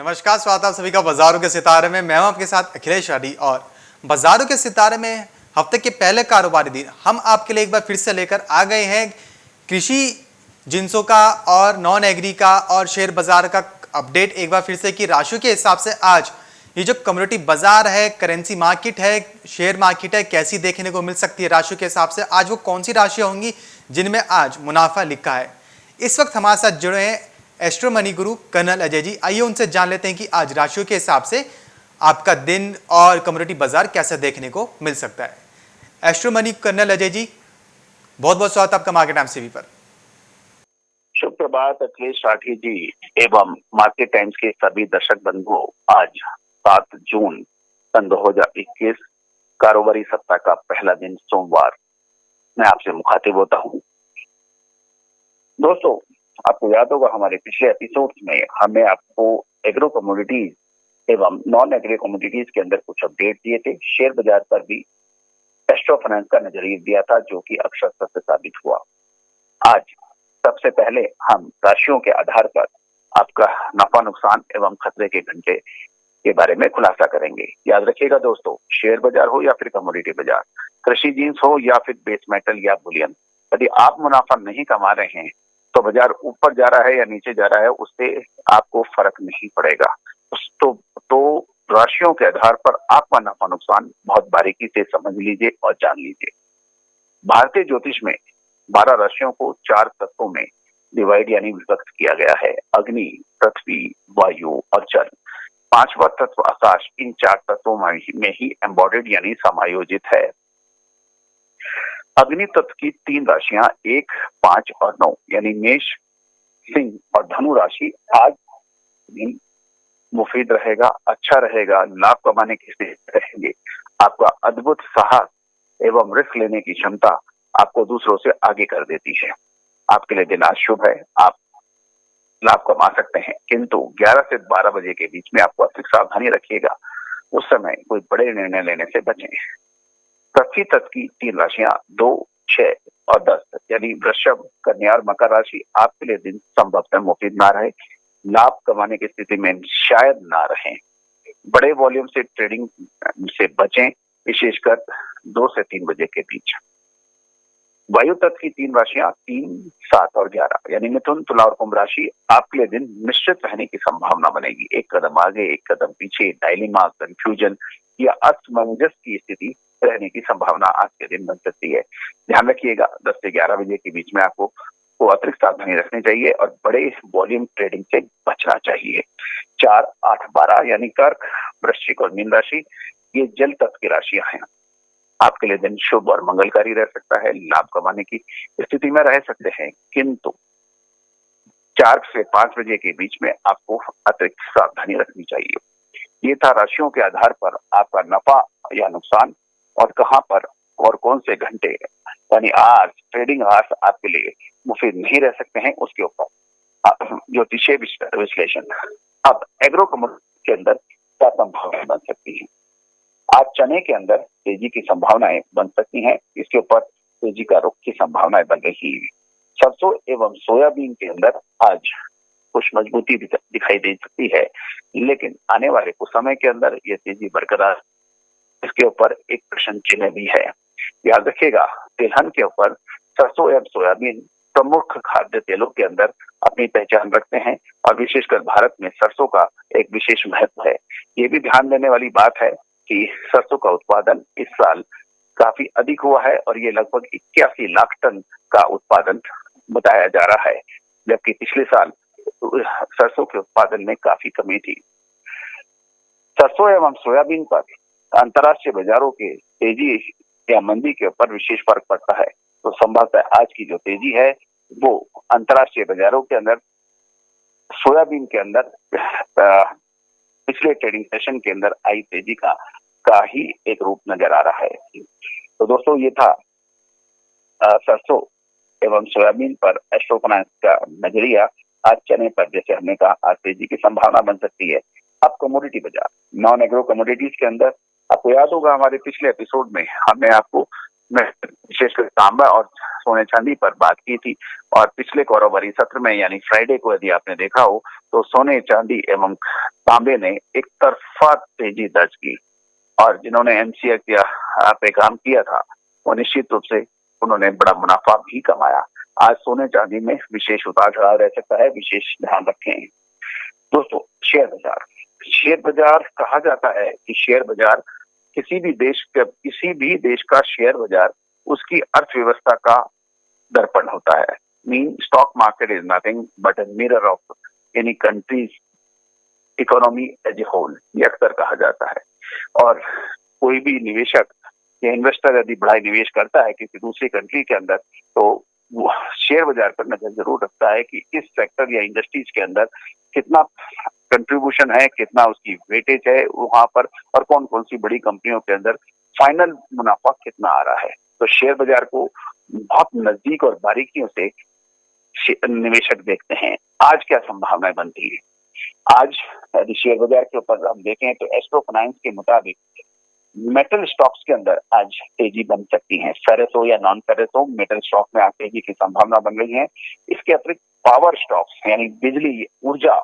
नमस्कार, स्वागत है आप सभी का बाजारों के सितारे में। मैं हूं आपके साथ अखिलेश आडी और बाजारों के सितारे में हफ्ते के पहले कारोबारी दिन हम आपके लिए एक बार फिर से लेकर आ गए हैं कृषि जिंसों का और नॉन एग्री का और शेयर बाजार का अपडेट एक बार फिर से कि राशियों के हिसाब से आज ये जो कम्युनिटी बाजार है, करेंसी मार्केट है, शेयर मार्केट है, कैसी देखने को मिल सकती है राशियों के हिसाब से। आज वो कौन सी राशियां होंगी जिनमें आज मुनाफा लिखा है। इस वक्त हमारे साथ जुड़े हैं astro money guru colonel Ajay जी। आइए उनसे जान लेते हैं कि आज राशियों के हिसाब से आपका दिन और कम्युनिटी बाजार कैसा देखने को मिल सकता है। एस्ट्रो मनी कर्नल अजय जी, बहुत बहुत स्वागत आपका मार्केट टाइम्स टीवी पर। शुभ प्रभात अखिलेश राठी जी एवं मार्केट टाइम्स के सभी दर्शक बंधुओं। आज 7 जून सन 2021 कारोबारी सप्ताह का पहला दिन सोमवार मैं आपसे मुखातिब होता हूं। दोस्तों, आपको याद होगा हमारे पिछले एपिसोड्स में हमने आपको एग्रो कमोडिटीज एवं नॉन एग्रो कमोडिटीज के अंदर कुछ अपडेट दिए थे। शेयर बाजार पर भी एस्ट्रो फाइनेंस का नजरिया दिया था, जो कि अक्षर सत्य साबित हुआ। आज सबसे पहले हम राशियों के आधार पर आपका नफा नुकसान एवं खतरे के घंटे के बारे में खुलासा करेंगे। याद रखिएगा दोस्तों, शेयर बाजार हो या फिर कमोडिटी बाजार, कृषि जींस हो या फिर बेस मेटल या बुलियन, यदि आप मुनाफा नहीं कमा रहे हैं तो बाजार ऊपर जा रहा है या नीचे जा रहा है, उससे आपको फर्क नहीं पड़ेगा। तो राशियों के आधार पर आपका नफा नुकसान बहुत बारीकी से समझ लीजिए और जान लीजिए। भारतीय ज्योतिष में 12 राशियों को 4 तत्वों में डिवाइड यानी विभक्त किया गया है। अग्नि, पृथ्वी, वायु और जल। 5वां तत्व आकाश इन 4 तत्वों में ही एम्बॉडेड यानी समायोजित है। अग्नि तत्व की 3 राशियां 1, 5 और 9 यानी मेष, सिंह और धनु राशि आज भी मुफीद रहेगा, अच्छा रहेगा, लाभ कमाने की स्थिति रहेंगे। आपका अद्भुत साहस एवं रिस्क लेने की क्षमता आपको दूसरों से आगे कर देती है। आपके लिए दिन आज शुभ है, आप लाभ कमा सकते हैं, किंतु 11 से 12 बजे के बीच में आपको अतिरिक्त सावधानी रखिएगा। उस समय कोई बड़े निर्णय लेने से बचें। पृथ्वी तत्व की 3 राशियां 2, 6 और 10 यानी वृषभ, कन्या और मकर राशि आपके लिए दिन संभवतः मुफीद ना रहे, लाभ कमाने की स्थिति में शायद ना रहे। बड़े वॉल्यूम से ट्रेडिंग से बचें, विशेषकर 2 से 3 बजे के बीच। वायु तत्व की 3 राशियां 3, 7 और 11 यानी मिथुन, तुला और कुंभ राशि आपके लिए दिन मिश्रित रहने की संभावना बनेगी। एक कदम आगे, एक कदम पीछे, डायलेमा, कंफ्यूजन या असमंजस की स्थिति रहने की संभावना आज के दिन बन सकती है। ध्यान रखिएगा, 10 से 11 बजे के बीच में आपको अतिरिक्त सावधानी रखनी चाहिए और बड़े वॉल्यूम ट्रेडिंग से बचना चाहिए। 4, 8, 12 यानी कर्क, वृश्चिक और मीन राशि ये जल तत्व की राशियां हैं। आपके लिए दिन शुभ और मंगलकारी रह सकता है, लाभ कमाने की स्थिति में रह सकते हैं, किंतु 4 से 5 बजे के बीच में आपको अतिरिक्त सावधानी रखनी चाहिए। ये था राशियों के आधार पर आपका नफा या नुकसान और कहां पर और कौन से घंटे यानी आज ट्रेडिंग आवर्स आपके लिए मुफीद नहीं रह सकते हैं, उसके ऊपर ज्योतिषीय विश्लेषण। अब एग्रो कमोडिटी के अंदर क्या संभावनाएं बन सकती हैं। आज चने के अंदर तेजी की संभावनाएं बन सकती हैं, इसके ऊपर तेजी का रुख की संभावनाएं बन रही है। सरसों एवं सोयाबीन के अंदर आज कुछ मजबूती दिखाई दे सकती है, लेकिन आने वाले कुछ समय के अंदर ये तेजी बरकरार, इसके ऊपर एक प्रश्न चिन्ह भी है। याद रखिएगा, तिलहन के ऊपर सरसों एवं सोयाबीन प्रमुख खाद्य तेलों के अंदर अपनी पहचान रखते हैं और विशेषकर भारत में सरसों का एक विशेष महत्व है। ये भी ध्यान देने वाली बात है कि सरसों का उत्पादन इस साल काफी अधिक हुआ है और ये लगभग 81 लाख टन का उत्पादन बताया जा रहा है, जबकि पिछले साल सरसों के उत्पादन में काफी कमी थी। सरसों एवं सोयाबीन पर अंतर्राष्ट्रीय बाजारों के तेजी या मंदी के ऊपर विशेष फर्क पड़ता है, तो संभवतः आज की जो तेजी है वो अंतर्राष्ट्रीय बाजारों के अंदर सोयाबीन के अंदर पिछले ट्रेडिंग सेशन के अंदर आई तेजी का ही एक रूप नजर आ रहा है। तो दोस्तों, ये था सरसों एवं सोयाबीन पर एस्ट्रो फाइनेंस का नजरिया। आज चने पर जैसे हमने कहा आज तेजी की संभावना बन सकती है। अब कमोडिटी बाजार, नॉन एग्रो कमोडिटीज के अंदर आपको याद होगा हमारे पिछले एपिसोड में हमने आपको में विशेषकर तांबा और सोने चांदी पर बात की थी। और पिछले कारोबारी सत्र में यानी फ्राइडे को यदि आपने देखा हो तो सोने चांदी एवं तांबे ने एक तरफा तेजी दर्ज की और जिन्होंने एमसीए पे काम किया था वो निश्चित रूप से उन्होंने बड़ा मुनाफा भी कमाया। आज सोने चांदी में विशेष उतार चढ़ाव रह सकता है, विशेष ध्यान रखें। दोस्तों, शेयर बाजार कहा जाता है कि शेयर बाजार किसी भी देश का शेयर बाजार उसकी अर्थव्यवस्था का दर्पण होता है। Mean stock market is nothing but a mirror of any country's economy as a whole, ये अक्सर कहा जाता है। और कोई भी निवेशक या इन्वेस्टर यदि बड़ा निवेश करता है किसी दूसरी कंट्री के अंदर तो वो शेयर बाजार पर नजर जरूर रखता है कि इस सेक्टर या इंडस्ट्रीज के अंदर कितना कंट्रीब्यूशन है, कितना उसकी वेटेज है वहां पर, और कौन कौन सी बड़ी कंपनियों के अंदर फाइनल मुनाफा कितना आ रहा है। तो शेयर बाजार को बहुत नजदीक और बारीकियों से निवेशक देखते हैं। आज क्या संभावनाएं बनती है? आज यदि शेयर बाजार के ऊपर हम देखें तो एस्ट्रो फाइनेंस के मुताबिक मेटल स्टॉक्स के अंदर आज तेजी बन सकती है। फेरस हो या नॉन फेरस हो, मेटल स्टॉक में आज तेजी की संभावना बन रही है। इसके अतिरिक्त पावर स्टॉक्स यानी बिजली ऊर्जा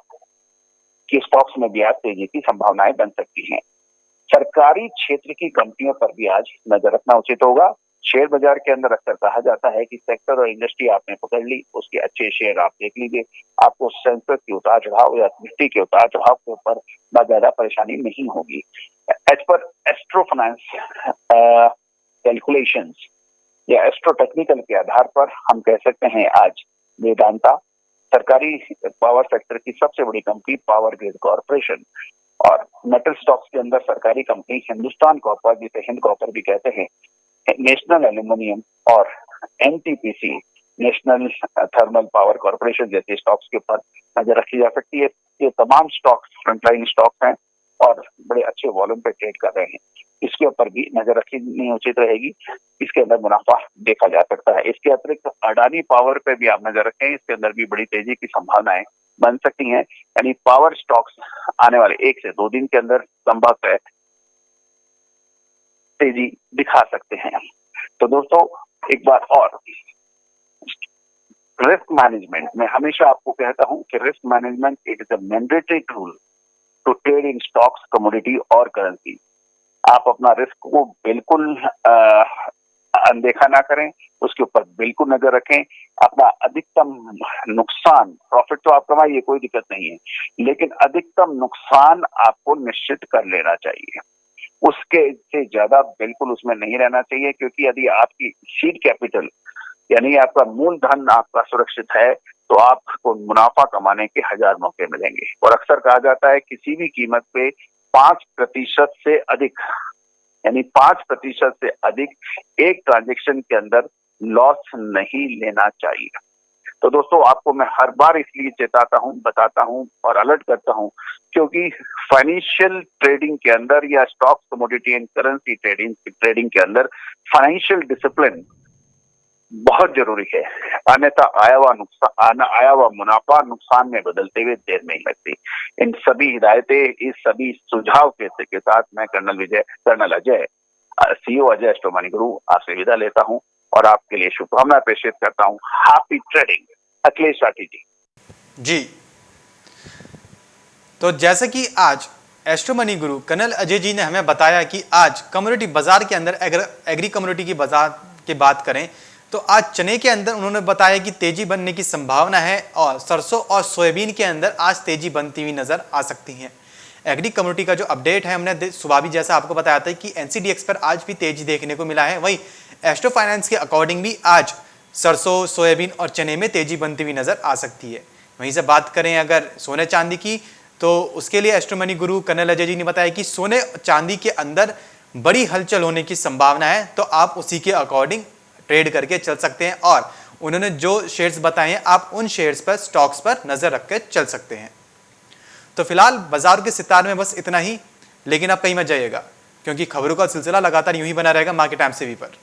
के स्टॉक्स में भी आज तेजी की संभावनाएं बन सकती हैं। सरकारी क्षेत्र की कंपनियों पर भी आज नजर रखना उचित होगा। शेयर बाजार के अंदर अक्सर कहा जाता है कि सेक्टर और इंडस्ट्री आपने पकड़ ली, उसके अच्छे शेयर आप देख लीजिए, आपको सेंसेक्स के उतार चढ़ाव या निफ्टी के उतार चढ़ाव के ऊपर ना ज्यादा परेशानी नहीं होगी। एज पर एस्ट्रो फाइनेंस कैलकुलेशंस या एस्ट्रो टेक्निकल के आधार पर हम कह सकते हैं आज वेदांता सरकारी पावर सेक्टर की सबसे बड़ी कंपनी पावर ग्रिड कॉर्पोरेशन और मेटल स्टॉक्स के अंदर सरकारी कंपनी हिंदुस्तान कॉपर जिसे हिंद कॉपर भी कहते हैं, नेशनल एल्यूमिनियम और NTPC national thermal power corporation जैसे स्टॉक्स के ऊपर नजर रखी जा सकती है। ये तमाम स्टॉक्स फ्रंटलाइन स्टॉक्स हैं और बड़े अच्छे वॉल्यूम पे ट्रेड कर रहे हैं। इसके ऊपर भी नजर रखनी उचित रहेगी, इसके अंदर मुनाफा देखा जा सकता है। इसके अतिरिक्त अडानी पावर पे भी आप नजर रखें, इसके अंदर भी बड़ी तेजी की संभावनाएं बन सकती हैं। यानी पावर स्टॉक्स आने वाले 1 से 2 दिन के अंदर संभवतः तेजी दिखा सकते हैं। तो दोस्तों, एक बार और रिस्क मैनेजमेंट, मैं हमेशा आपको कहता हूं कि risk management it is a mandatory tool to trade in stocks, commodity और करेंसी। आप अपना रिस्क को बिल्कुल अनदेखा ना करें, उसके ऊपर बिल्कुल नजर रखें। अपना अधिकतम नुकसान, प्रॉफिट तो आप कमाइए, कोई दिक्कत नहीं है, लेकिन अधिकतम नुकसान आपको निश्चित कर लेना चाहिए। उसके से ज्यादा बिल्कुल उसमें नहीं रहना चाहिए, क्योंकि यदि आपकी सीड कैपिटल यानी आपका मूलधन आपका सुरक्षित है तो आपको मुनाफा कमाने के 1000 मौके मिलेंगे। और अक्सर कहा जाता है किसी भी कीमत पे 5% से अधिक यानी 5% से अधिक एक ट्रांजेक्शन के अंदर लॉस नहीं लेना चाहिए। तो दोस्तों, आपको मैं हर बार इसलिए चेताता हूं, बताता हूं और अलर्ट करता हूं क्योंकि फाइनेंशियल ट्रेडिंग के अंदर या stock, commodity and currency trading के अंदर फाइनेंशियल डिसिप्लिन बहुत जरूरी है। अन्यथा आया हुआ मुनाफा नुकसान में बदलते हुए देर नहीं लगती। इन सभी हिदायतें, इस सभी सुझाव के साथ मैं colonel Ajay, CEO Ajay astro money guru आपसे विदा लेता हूं और आपके लिए शुभकामनाएं प्रेषित करता हूं। Happy trading. अखिलेश राठी जी। तो जैसे कि आज astro money guru colonel Ajay ji ने हमें बताया कि आज कम्युनिटी बाजार के अंदर एग्री कम्युनिटी की बाजार की बात करें तो आज चने के अंदर उन्होंने बताया कि तेजी बनने की संभावना है और सरसों और सोयाबीन के अंदर आज तेजी बनती हुई नजर आ सकती है। एग्री कम्युनिटी का जो अपडेट है हमने सुबह भी जैसा आपको बताया था कि एनसीडीएक्स पर आज भी तेजी देखने को मिला है। वहीं एस्ट्रो फाइनेंस के अकॉर्डिंग भी आज सरसों, सोयाबीन और चने में तेजी बनती हुई नजर आ सकती है। वहीं से बात करें अगर सोने चांदी की तो उसके लिए astro money guru colonel Ajay ji ने बताया कि सोने चांदी के अंदर बड़ी हलचल होने की संभावना है, तो आप उसी के अकॉर्डिंग ट्रेड करके चल सकते हैं और उन्होंने जो शेयर्स बताए हैं आप उन शेयर्स पर, स्टॉक्स पर नजर रख के चल सकते हैं। तो फिलहाल बाजार के सितार में बस इतना ही, लेकिन आप कहीं मत जाइएगा क्योंकि खबरों का सिलसिला लगातार यूं ही बना रहेगा मार्केट टाइम्स टीवी पर।